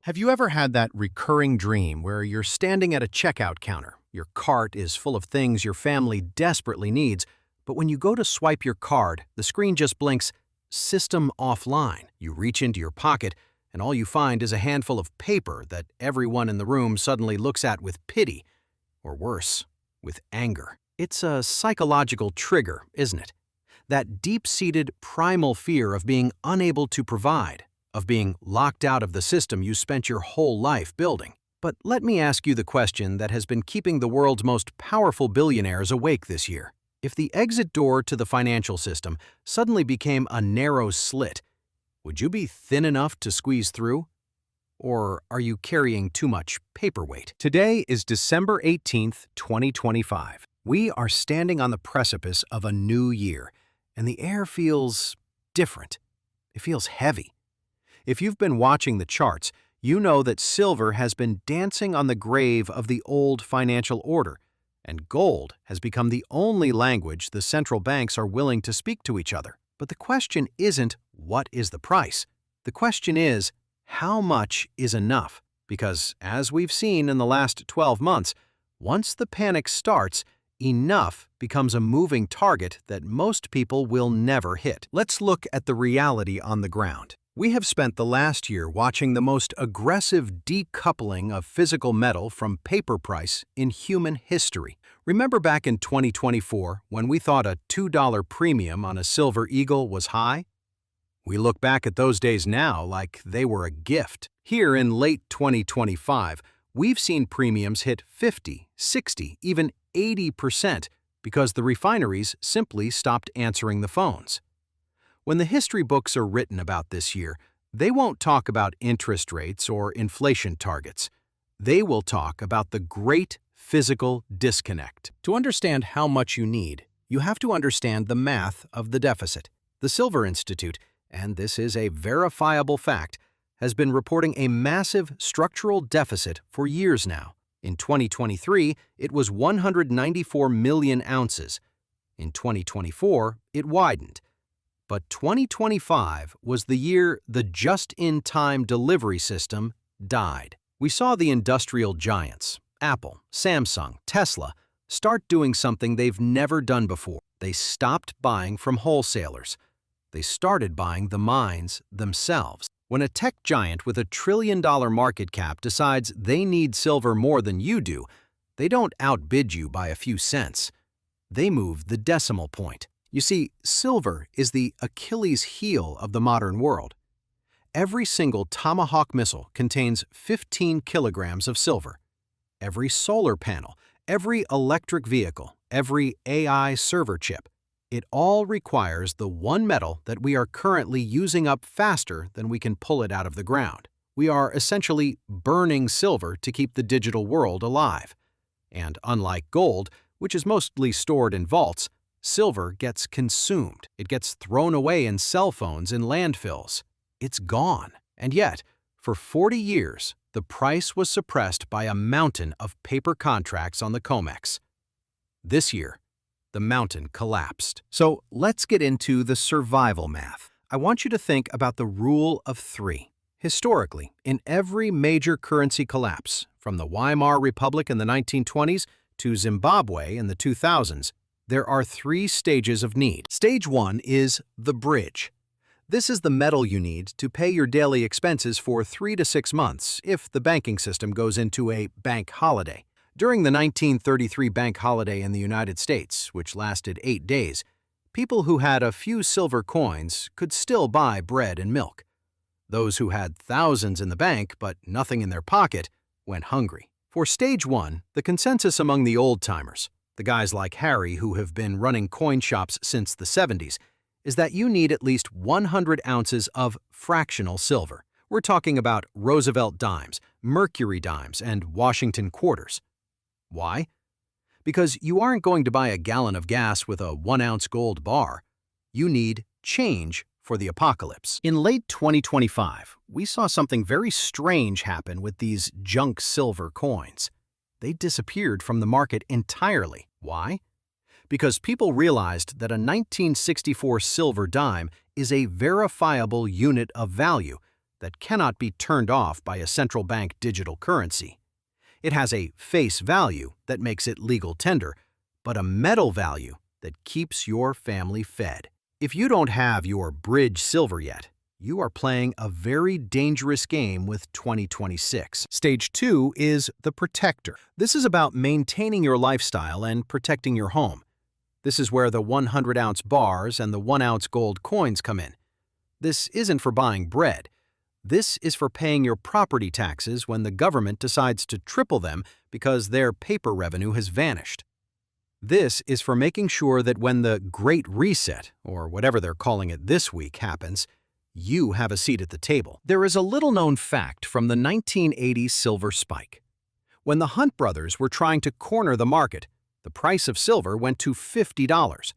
Have you ever had that recurring dream where you're standing at a checkout counter, your cart is full of things your family desperately needs, but when you go to swipe your card, the screen just blinks, "System offline." You reach into your pocket, and all you find is a handful of paper that everyone in the room suddenly looks at with pity, or worse, with anger. It's a psychological trigger, isn't it? That deep-seated primal fear of being unable to provide, of being locked out of the system you spent your whole life building. But let me ask you the question that has been keeping the world's most powerful billionaires awake this year. If the exit door to the financial system suddenly became a narrow slit, would you be thin enough to squeeze through? Or are you carrying too much paperweight? Today is December 18th, 2025. We are standing on the precipice of a new year, and the air feels different. It feels heavy. If you've been watching the charts, you know that silver has been dancing on the grave of the old financial order, and gold has become the only language the central banks are willing to speak to each other. But the question isn't, what is the price? The question is, how much is enough? Because, as we've seen in the last 12 months, once the panic starts, enough becomes a moving target that most people will never hit. Let's look at the reality on the ground. We have spent the last year watching the most aggressive decoupling of physical metal from paper price in human history. Remember back in 2024 when we thought a $2 premium on a silver eagle was high? We look back at those days now like they were a gift. Here in late 2025, we've seen premiums hit 50, 60, even 80% because the refineries simply stopped answering the phones. When the history books are written about this year, they won't talk about interest rates or inflation targets. They will talk about the great physical disconnect. To understand how much you need, you have to understand the math of the deficit. The Silver Institute, and this is a verifiable fact, has been reporting a massive structural deficit for years now. In 2023, it was 194 million ounces. In 2024, it widened. But 2025 was the year the just-in-time delivery system died. We saw the industrial giants, Apple, Samsung, Tesla, start doing something they've never done before. They stopped buying from wholesalers. They started buying the mines themselves. When a tech giant with $1 trillion market cap decides they need silver more than you do, they don't outbid you by a few cents. They move the decimal point. You see, silver is the Achilles heel of the modern world. Every single Tomahawk missile contains 15 kilograms of silver. Every solar panel, every electric vehicle, every AI server chip, it all requires the one metal that we are currently using up faster than we can pull it out of the ground. We are essentially burning silver to keep the digital world alive. And unlike gold, which is mostly stored in vaults, silver gets consumed. It gets thrown away in cell phones in landfills. It's gone. And yet, for 40 years, the price was suppressed by a mountain of paper contracts on the COMEX. This year, the mountain collapsed. So let's get into the survival math. I want you to think about the rule of three. Historically, in every major currency collapse, from the Weimar Republic in the 1920s to Zimbabwe in the 2000s, there are three stages of need. Stage one is the bridge. This is the metal you need to pay your daily expenses for 3 to 6 months if the banking system goes into a bank holiday. During the 1933 bank holiday in the United States, which lasted 8 days, people who had a few silver coins could still buy bread and milk. Those who had thousands in the bank but nothing in their pocket went hungry. For stage one, the consensus among the old-timers, the guys like Harry who have been running coin shops since the 70s, is that you need at least 100 ounces of fractional silver. We're talking about Roosevelt dimes, Mercury dimes, and Washington quarters. Why? Because you aren't going to buy a gallon of gas with a 1-ounce gold bar. You need change for the apocalypse. In late 2025, we saw something very strange happen with these junk silver coins. They disappeared from the market entirely. Why? Because people realized that a 1964 silver dime is a verifiable unit of value, that cannot be turned off by a central bank digital currency. It has a face value that makes it legal tender, but a metal value that keeps your family fed. If you don't have your bridge silver yet, you are playing a very dangerous game with 2026. Stage 2 is the protector. This is about maintaining your lifestyle and protecting your home. This is where the 100-ounce bars and the 1-ounce gold coins come in. This isn't for buying bread. This is for paying your property taxes when the government decides to triple them because their paper revenue has vanished. This is for making sure that when the Great Reset, or whatever they're calling it this week, happens, you have a seat at the table. There is a little-known fact from the 1980s silver spike. When the Hunt brothers were trying to corner the market, the price of silver went to $50.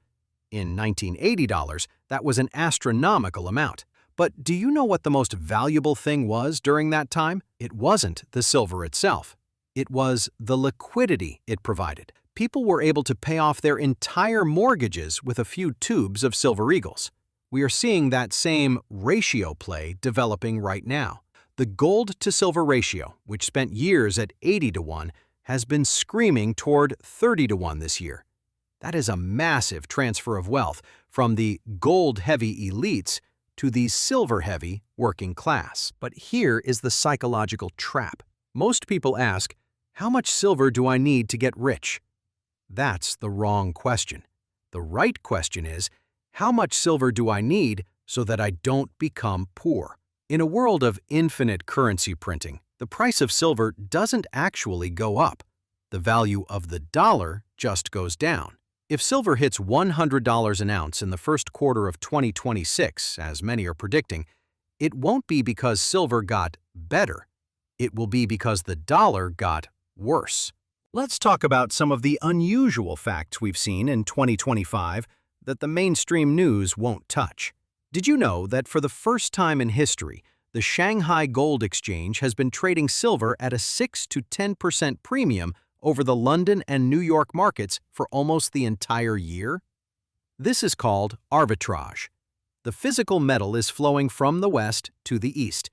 In $1980, that was an astronomical amount. But do you know what the most valuable thing was during that time? It wasn't the silver itself. It was the liquidity it provided. People were able to pay off their entire mortgages with a few tubes of silver eagles. We are seeing that same ratio play developing right now. The gold-to-silver ratio, which spent years at 80-to-1, has been screaming toward 30-to-1 this year. That is a massive transfer of wealth from the gold-heavy elites to the silver-heavy working class. But here is the psychological trap. Most people ask, how much silver do I need to get rich? That's the wrong question. The right question is, how much silver do I need so that I don't become poor? In a world of infinite currency printing, the price of silver doesn't actually go up. The value of the dollar just goes down. If silver hits $100 an ounce in the first quarter of 2026, as many are predicting, it won't be because silver got better. It will be because the dollar got worse. Let's talk about some of the unusual facts we've seen in 2025 that the mainstream news won't touch. Did you know that for the first time in history, the Shanghai Gold Exchange has been trading silver at a 6 to 10% premium over the London and New York markets for almost the entire year? This is called arbitrage. The physical metal is flowing from the west to the east.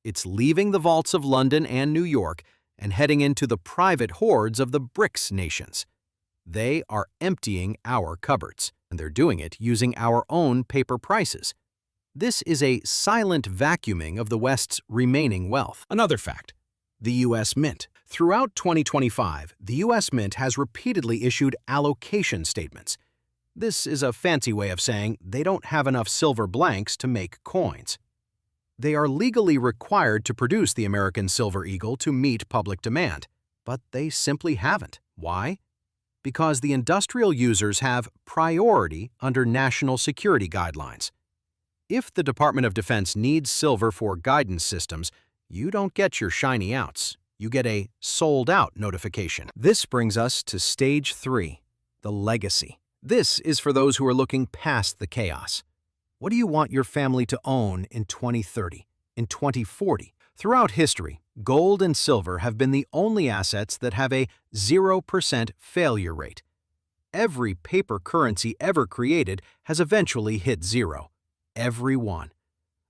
It's leaving the vaults of London and New York and heading into the private hoards of the BRICS nations. They are emptying our cupboards, and they're doing it using our own paper prices. This is a silent vacuuming of the West's remaining wealth. Another fact: the U.S. Mint. Throughout 2025, the U.S. Mint has repeatedly issued allocation statements. This is a fancy way of saying they don't have enough silver blanks to make coins. They are legally required to produce the American Silver Eagle to meet public demand, but they simply haven't. Why? Because the industrial users have priority under national security guidelines. If the Department of Defense needs silver for guidance systems, you don't get your shiny ounce. You get a sold-out notification. This brings us to Stage 3, the legacy. This is for those who are looking past the chaos. What do you want your family to own in 2030, in 2040? Throughout history, gold and silver have been the only assets that have a 0% failure rate. Every paper currency ever created has eventually hit zero. Every one.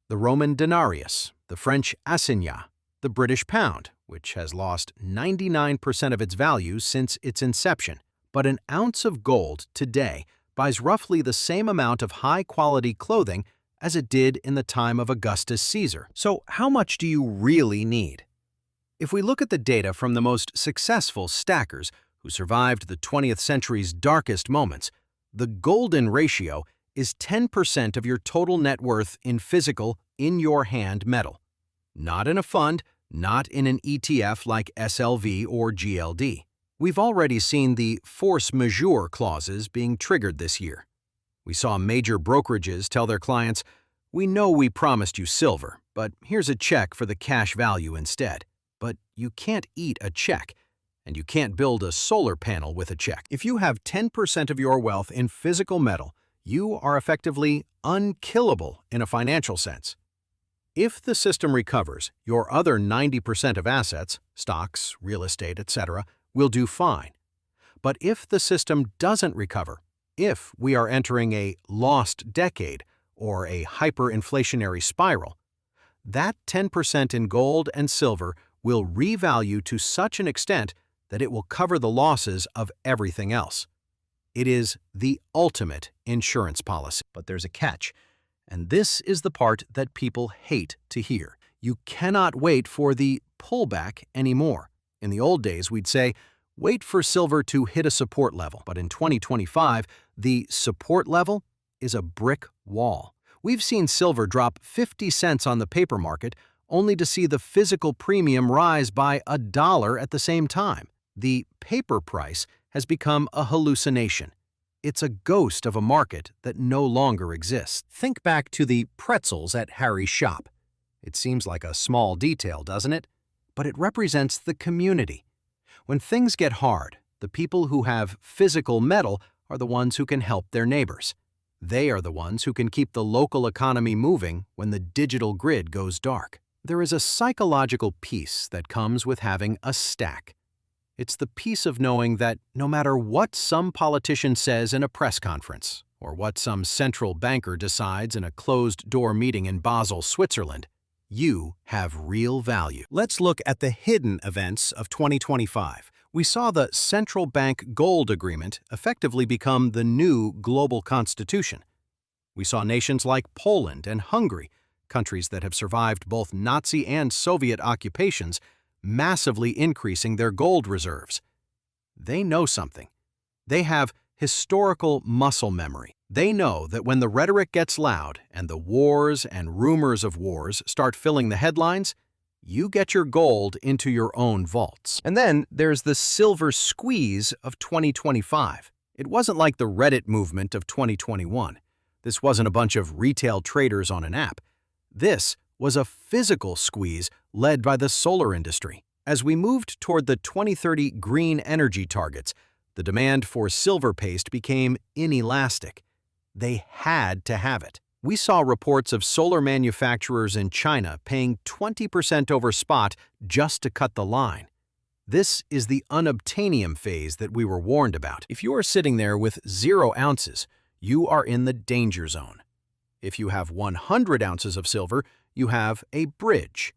The Roman denarius, the French assignat, the British pound, which has lost 99% of its value since its inception. But an ounce of gold today buys roughly the same amount of high-quality clothing as it did in the time of Augustus Caesar. So how much do you really need? If we look at the data from the most successful stackers who survived the 20th century's darkest moments, the golden ratio is 10% of your total net worth in physical, in-your-hand metal. Not in a fund, not in an ETF like SLV or GLD. We've already seen the force majeure clauses being triggered this year. We saw major brokerages tell their clients, "We know we promised you silver, but here's a check for the cash value instead." But you can't eat a check, and you can't build a solar panel with a check. If you have 10% of your wealth in physical metal, you are effectively unkillable in a financial sense. If the system recovers, your other 90% of assets, stocks, real estate, etc., will do fine. But if the system doesn't recover, if we are entering a lost decade or a hyperinflationary spiral, that 10% in gold and silver will revalue to such an extent that it will cover the losses of everything else. It is the ultimate insurance policy. But there's a catch, and this is the part that people hate to hear. You cannot wait for the pullback anymore. In the old days, we'd say, wait for silver to hit a support level. But in 2025, the support level is a brick wall. We've seen silver drop 50 cents on the paper market, only to see the physical premium rise by $1 at the same time. The paper price has become a hallucination. It's a ghost of a market that no longer exists. Think back to the pretzels at Harry's shop. It seems like a small detail, doesn't it? But it represents the community. When things get hard, the people who have physical metal are the ones who can help their neighbors. They are the ones who can keep the local economy moving when the digital grid goes dark. There is a psychological peace that comes with having a stack. It's the peace of knowing that no matter what some politician says in a press conference, or what some central banker decides in a closed-door meeting in Basel, Switzerland, you have real value. Let's look at the hidden events of 2025. We saw the central bank gold agreement effectively become the new global constitution. We saw nations like Poland and Hungary, countries that have survived both Nazi and Soviet occupations, massively increasing their gold reserves. They know something. They have historical muscle memory. They know that when the rhetoric gets loud and the wars and rumors of wars start filling the headlines, you get your gold into your own vaults. And then there's the silver squeeze of 2025. It wasn't like the Reddit movement of 2021. This wasn't a bunch of retail traders on an app. This was a physical squeeze led by the solar industry. As we moved toward the 2030 green energy targets, the demand for silver paste became inelastic. They had to have it. We saw reports of solar manufacturers in China paying 20% over spot just to cut the line. This is the unobtainium phase that we were warned about. If you are sitting there with 0 ounces, you are in the danger zone. If you have 100 ounces of silver, you have a bridge.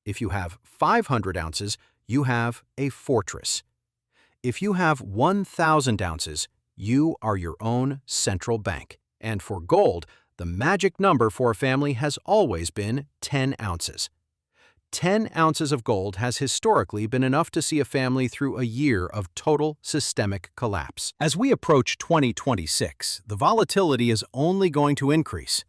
If you have 500 ounces, you have a fortress. If you have 1,000 ounces, you are your own central bank. And for gold, the magic number for a family has always been 10 ounces. 10 ounces of gold has historically been enough to see a family through a year of total systemic collapse. As we approach 2026, the volatility is only going to increase.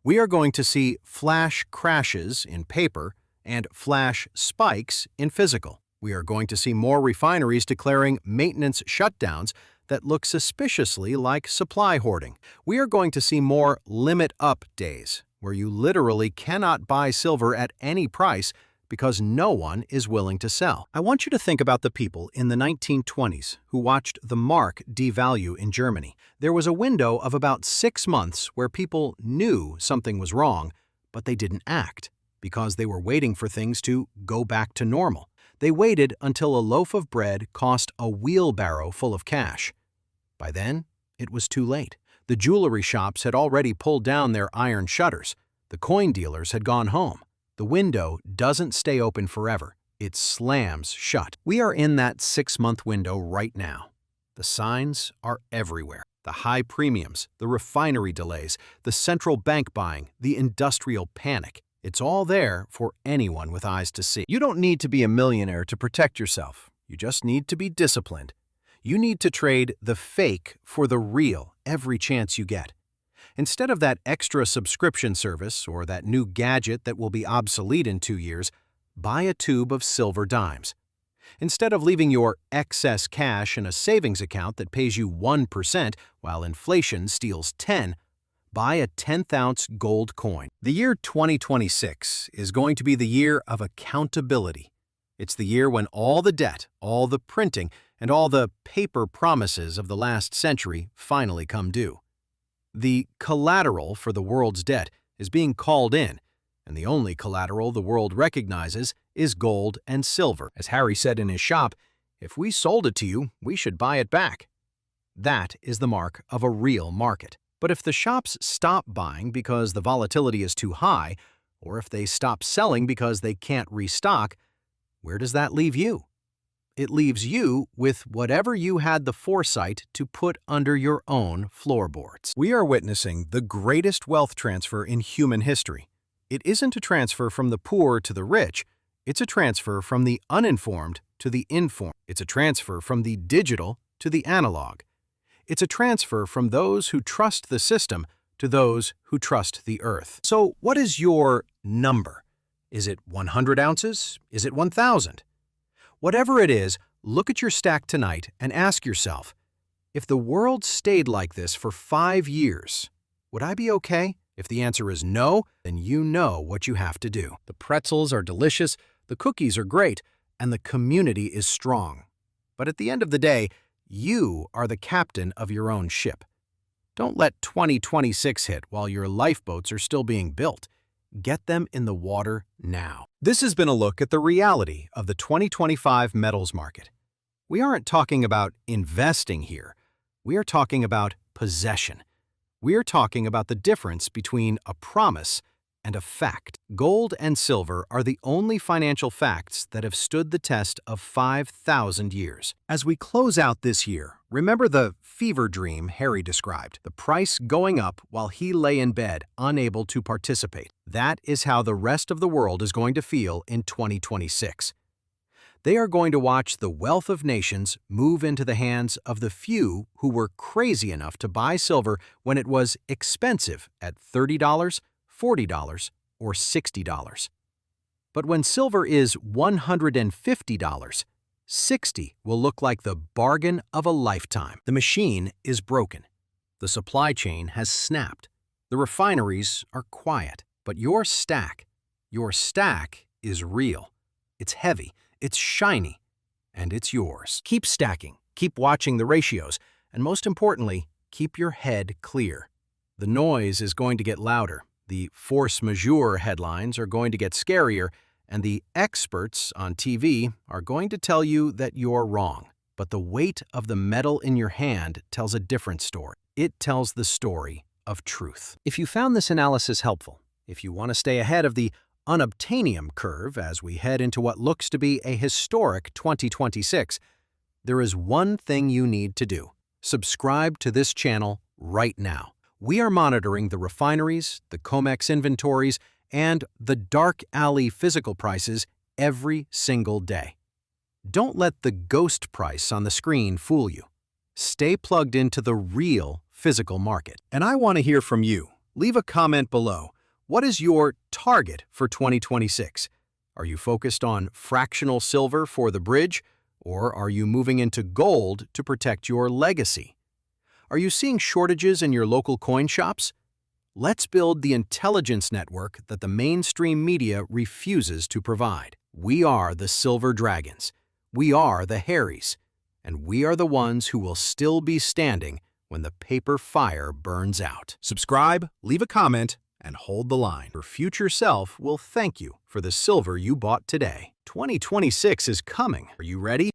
We are going to see flash crashes in paper and flash spikes in physical. We are going to see more refineries declaring maintenance shutdowns that look suspiciously like supply hoarding. We are going to see more limit-up days, where you literally cannot buy silver at any price because no one is willing to sell. I want you to think about the people in the 1920s who watched the mark devalue in Germany. There was a window of about 6 months where people knew something was wrong, but they didn't act because they were waiting for things to go back to normal. They waited until a loaf of bread cost a wheelbarrow full of cash. By then, it was too late. The jewelry shops had already pulled down their iron shutters. The coin dealers had gone home. The window doesn't stay open forever. It slams shut. We are in that 6-month window right now. The signs are everywhere. The high premiums, the refinery delays, the central bank buying, the industrial panic. It's all there for anyone with eyes to see. You don't need to be a millionaire to protect yourself. You just need to be disciplined. You need to trade the fake for the real every chance you get. Instead of that extra subscription service or that new gadget that will be obsolete in 2 years, buy a tube of silver dimes. Instead of leaving your excess cash in a savings account that pays you 1% while inflation steals 10%, buy a 10th-ounce gold coin. The year 2026 is going to be the year of accountability. It's the year when all the debt, all the printing, and all the paper promises of the last century finally come due. The collateral for the world's debt is being called in, and the only collateral the world recognizes is gold and silver. As Harry said in his shop, if we sold it to you, we should buy it back. That is the mark of a real market. But if the shops stop buying because the volatility is too high, or if they stop selling because they can't restock, where does that leave you? It leaves you with whatever you had the foresight to put under your own floorboards. We are witnessing the greatest wealth transfer in human history. It isn't a transfer from the poor to the rich, it's a transfer from the uninformed to the informed. It's a transfer from the digital to the analog. It's a transfer from those who trust the system to those who trust the earth. So what is your number? Is it 100 ounces? Is it 1,000? Whatever it is, look at your stack tonight and ask yourself, if the world stayed like this for 5 years, would I be okay? If the answer is no, then you know what you have to do. The pretzels are delicious, the cookies are great, and the community is strong. But at the end of the day, you are the captain of your own ship. Don't let 2026 hit while your lifeboats are still being built. Get them in the water now. This has been a look at the reality of the 2025 metals market. We aren't talking about investing here. We are talking about possession. We are talking about the difference between a promise and a fact. Gold and silver are the only financial facts that have stood the test of 5,000 years. As we close out this year, remember the fever dream Harry described, the price going up while he lay in bed, unable to participate. That is how the rest of the world is going to feel in 2026. They are going to watch the wealth of nations move into the hands of the few who were crazy enough to buy silver when it was expensive at $30, $40, or $60. But when silver is $150, $60 will look like the bargain of a lifetime. The machine is broken. The supply chain has snapped. The refineries are quiet. But your stack is real. It's heavy, it's shiny, and it's yours. Keep stacking, keep watching the ratios, and most importantly, keep your head clear. The noise is going to get louder. The force majeure headlines are going to get scarier, and the experts on TV are going to tell you that you're wrong. But the weight of the metal in your hand tells a different story. It tells the story of truth. If you found this analysis helpful, if you want to stay ahead of the unobtainium curve as we head into what looks to be a historic 2026, there is one thing you need to do. Subscribe to this channel right now. We are monitoring the refineries, the COMEX inventories, and the dark alley physical prices every single day. Don't let the ghost price on the screen fool you. Stay plugged into the real physical market. And I want to hear from you. Leave a comment below. What is your target for 2026? Are you focused on fractional silver for the bridge, or are you moving into gold to protect your legacy? Are you seeing shortages in your local coin shops? Let's build the intelligence network that the mainstream media refuses to provide. We are the Silver Dragons. We are the Harrys. And we are the ones who will still be standing when the paper fire burns out. Subscribe, leave a comment, and hold the line. Your future self will thank you for the silver you bought today. 2026 is coming. Are you ready?